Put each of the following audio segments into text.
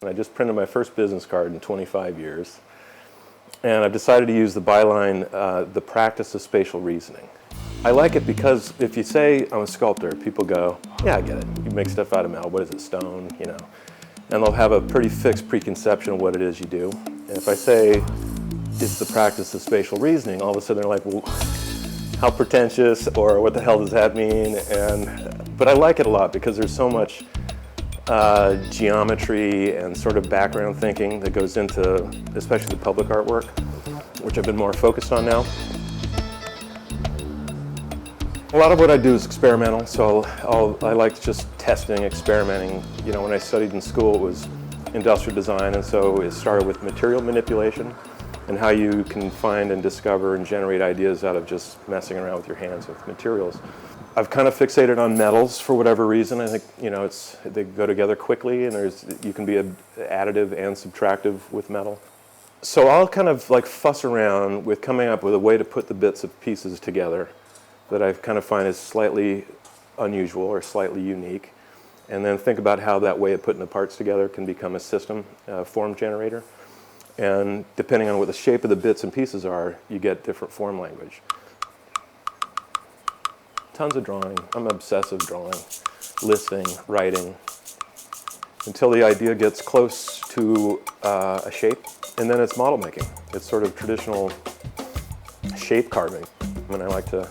and I just printed my first business card in 25 years. And I've decided to use the byline, the practice of spatial reasoning. I like it because if you say I'm a sculptor, people go, yeah, I get it. You make stuff out of metal. What is it, stone, you know? And they'll have a pretty fixed preconception of what it is you do. And if I say it's the practice of spatial reasoning, all of a sudden they're like, well, how pretentious, or what the hell does that mean? But I like it a lot because there's so much geometry and sort of background thinking that goes into, especially the public artwork, which I've been more focused on now. A lot of what I do is experimental, so I like just testing, experimenting. You know, when I studied in school, it was industrial design, and so it started with material manipulation and how you can find and discover and generate ideas out of just messing around with your hands with materials. I've kind of fixated on metals for whatever reason. I think, you know, they go together quickly, and you can be additive and subtractive with metal. So I'll kind of like fuss around with coming up with a way to put the bits of pieces together that I kind of find is slightly unusual or slightly unique, and then think about how that way of putting the parts together can become a system, form generator. And depending on what the shape of the bits and pieces are, you get different form language. Tons of drawing. I'm obsessive drawing, listing, writing, until the idea gets close to a shape, and then it's model making. It's sort of traditional shape carving, and I like to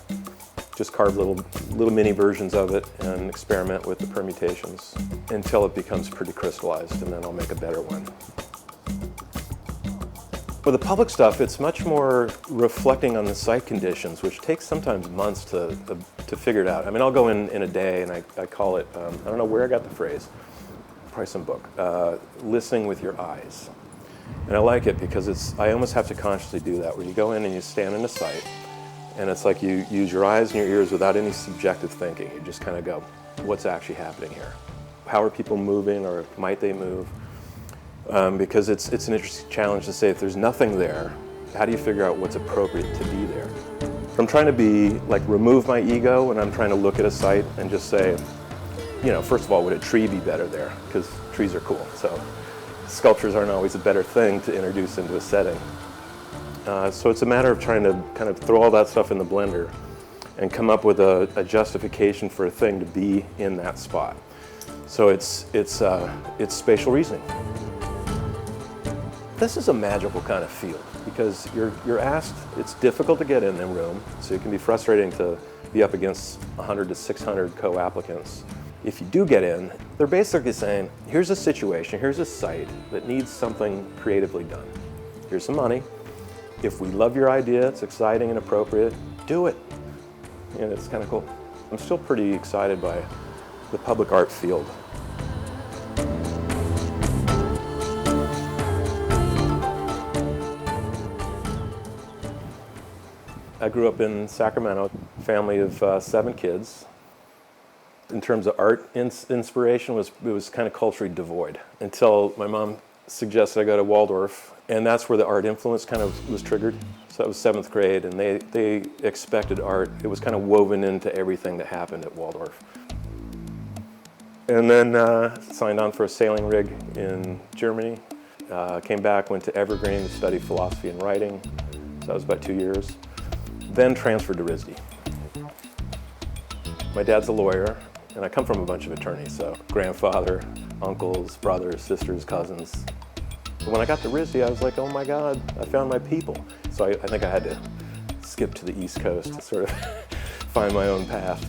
just carve little mini versions of it and experiment with the permutations until it becomes pretty crystallized, and then I'll make a better one. For the public stuff, it's much more reflecting on the site conditions, which takes sometimes months to figure it out. I mean, I'll go in a day, and I call it, I don't know where I got the phrase, probably some book, listening with your eyes. And I like it because I almost have to consciously do that, where you go in and you stand in a site, and it's like you use your eyes and your ears without any subjective thinking. You just kind of go, what's actually happening here? How are people moving, or might they move? Because it's an interesting challenge to say, if there's nothing there, how do you figure out what's appropriate to be there? I'm trying to remove my ego when I'm trying to look at a site and just say, you know, first of all, would a tree be better there? Because trees are cool. So sculptures aren't always a better thing to introduce into a setting. So it's a matter of trying to kind of throw all that stuff in the blender and come up with a justification for a thing to be in that spot. So it's spatial reasoning. This is a magical kind of field because you're asked, it's difficult to get in the room, so it can be frustrating to be up against 100 to 600 co-applicants. If you do get in, they're basically saying, here's a situation, here's a site that needs something creatively done. Here's some money. If we love your idea, it's exciting and appropriate, do it. And it's kind of cool. I'm still pretty excited by the public art field. I grew up in Sacramento, family of 7 kids. In terms of art inspiration, it was kind of culturally devoid until my mom suggested I go to Waldorf, and that's where the art influence kind of was triggered. So that was 7th grade, and they expected art. It was kind of woven into everything that happened at Waldorf. And then signed on for a sailing rig in Germany. Came back, went to Evergreen to study philosophy and writing. So that was about 2 years. Then transferred to RISD. My dad's a lawyer, and I come from a bunch of attorneys, so grandfather, uncles, brothers, sisters, cousins. But when I got to RISD, I was like, oh my God, I found my people. So I think I had to skip to the East Coast to sort of find my own path.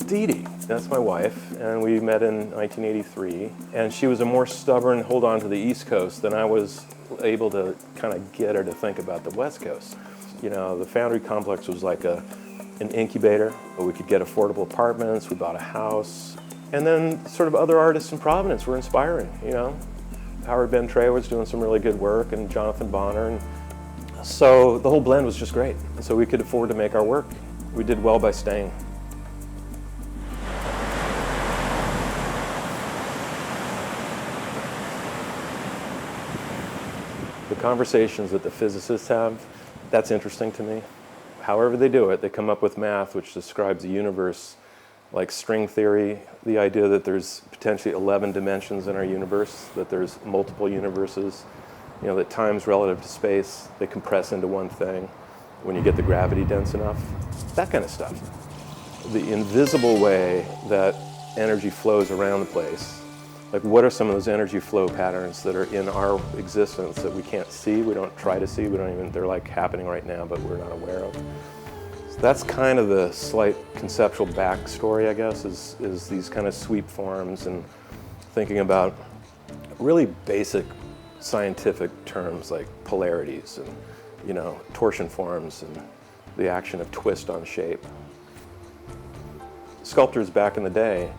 Dee Dee, that's my wife, and we met in 1983, and she was a more stubborn hold on to the East Coast than I was able to kind of get her to think about the West Coast. You know, the Foundry Complex was like an incubator where we could get affordable apartments, we bought a house, and then sort of other artists in Providence were inspiring, you know. Howard Ben Trey was doing some really good work, and Jonathan Bonner, and so the whole blend was just great. And so we could afford to make our work. We did well by staying. The conversations that the physicists have, that's interesting to me. However they do it, they come up with math which describes a universe like string theory, the idea that there's potentially 11 dimensions in our universe, that there's multiple universes, you know, that time's relative to space, they compress into one thing when you get the gravity dense enough, that kind of stuff. The invisible way that energy flows around the place, like what are some of those energy flow patterns that are in our existence that we can't see, we don't try to see, we don't even, they're like happening right now, but we're not aware of. So that's kind of the slight conceptual backstory, I guess, is these kind of sweep forms and thinking about really basic scientific terms like polarities and, you know, torsion forms and the action of twist on shape. Sculptors back in the day,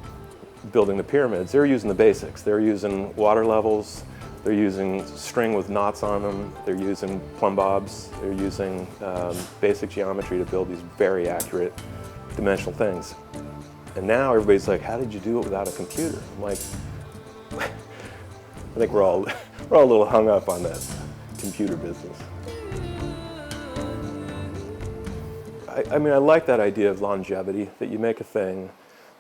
building the pyramids, they were using the basics. They were using water levels, they're using string with knots on them, they're using plumb bobs, they're using basic geometry to build these very accurate dimensional things. And now everybody's like, how did you do it without a computer? I'm like, I think we're all a little hung up on that computer business. I mean, I like that idea of longevity, that you make a thing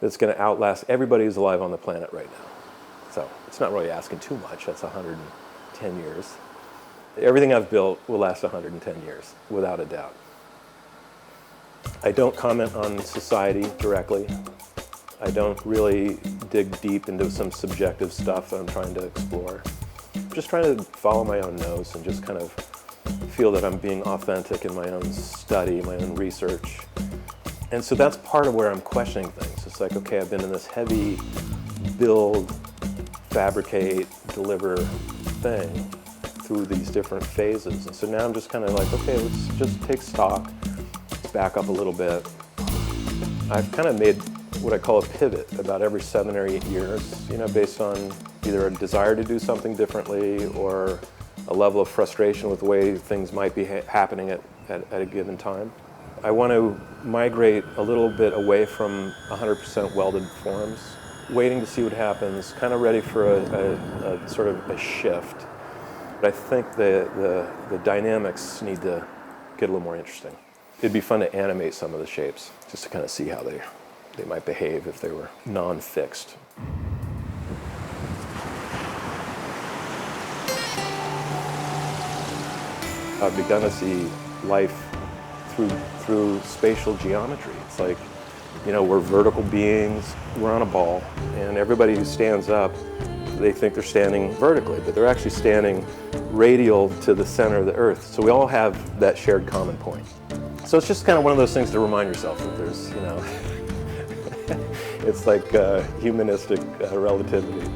that's going to outlast everybody who's alive on the planet right now. So it's not really asking too much. That's 110 years. Everything I've built will last 110 years, without a doubt. I don't comment on society directly. I don't really dig deep into some subjective stuff that I'm trying to explore. I'm just trying to follow my own nose and just kind of feel that I'm being authentic in my own study, my own research. And so that's part of where I'm questioning things. It's like, okay, I've been in this heavy build, fabricate, deliver thing through these different phases. And so now I'm just kind of like, okay, let's just take stock, back up a little bit. I've kind of made what I call a pivot about every 7 or 8 years, you know, based on either a desire to do something differently or a level of frustration with the way things might be happening at a given time. I want to migrate a little bit away from 100% welded forms, waiting to see what happens, kind of ready for a sort of a shift. But I think the dynamics need to get a little more interesting. It'd be fun to animate some of the shapes, just to kind of see how they might behave if they were non-fixed. I've begun to see life through spatial geometry. It's like, you know, we're vertical beings, we're on a ball, and everybody who stands up, they think they're standing vertically, but they're actually standing radial to the center of the Earth. So we all have that shared common point. So it's just kind of one of those things to remind yourself that there's, you know, it's like humanistic relativity.